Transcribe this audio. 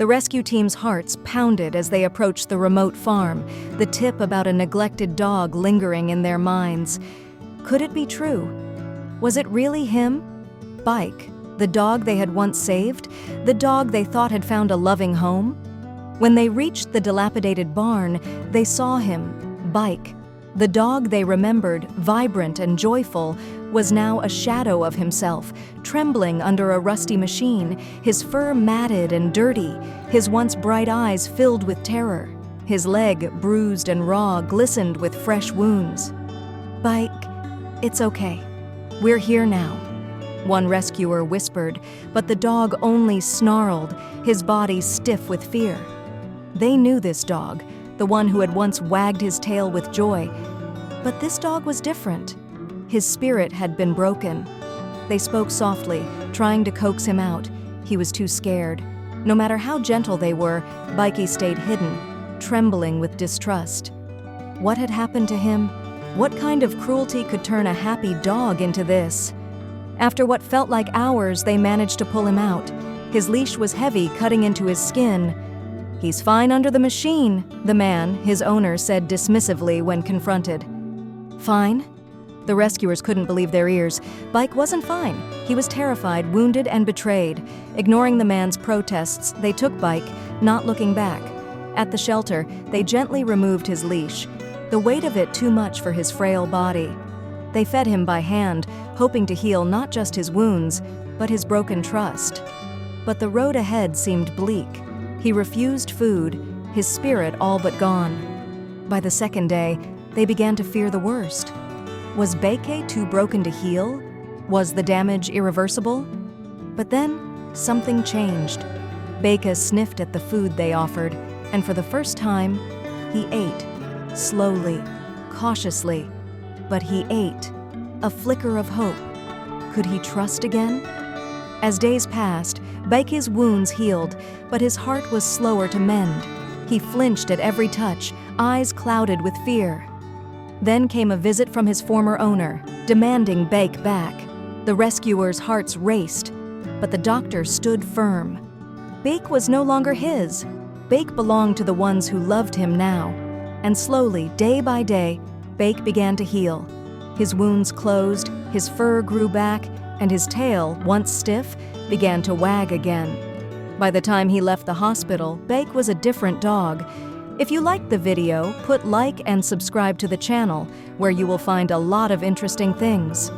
The rescue team's hearts pounded as they approached the remote farm, the tip about a neglected dog lingering in their minds. Could it be true? Was it really him? Beike, the dog they had once saved, the dog they thought had found a loving home? When they reached the dilapidated barn, they saw him, Beike. The dog they remembered, vibrant and joyful, was now a shadow of himself, trembling under a rusty machine, his fur matted and dirty, his once bright eyes filled with terror. His leg, bruised and raw, glistened with fresh wounds. "Beike, it's okay. We're here now," one rescuer whispered, but the dog only snarled, his body stiff with fear. They knew this dog, the one who had once wagged his tail with joy. But this dog was different. His spirit had been broken. They spoke softly, trying to coax him out. He was too scared. No matter how gentle they were, Beike stayed hidden, trembling with distrust. What had happened to him? What kind of cruelty could turn a happy dog into this? After what felt like hours, they managed to pull him out. His leash was heavy, cutting into his skin. "He's fine under the machine," the man, his owner, said dismissively when confronted. Fine? The rescuers couldn't believe their ears. Beike wasn't fine. He was terrified, wounded, and betrayed. Ignoring the man's protests, they took Beike, not looking back. At the shelter, they gently removed his leash, the weight of it too much for his frail body. They fed him by hand, hoping to heal not just his wounds, but his broken trust. But the road ahead seemed bleak. He refused food, his spirit all but gone. By the second day, they began to fear the worst. Was Beike too broken to heal? Was the damage irreversible? But then, something changed. Beike sniffed at the food they offered, and for the first time, he ate. Slowly, cautiously, but he ate. A flicker of hope. Could he trust again? As days passed, Beike's wounds healed, but his heart was slower to mend. He flinched at every touch, eyes clouded with fear. Then came a visit from his former owner, demanding Beike back. The rescuers' hearts raced, but the doctor stood firm. Beike was no longer his. Beike belonged to the ones who loved him now. And slowly, day by day, Beike began to heal. His wounds closed, his fur grew back, and his tail, once stiff, began to wag again. By the time he left the hospital, Beike was a different dog. If you liked the video, put like and subscribe to the channel, where you will find a lot of interesting things.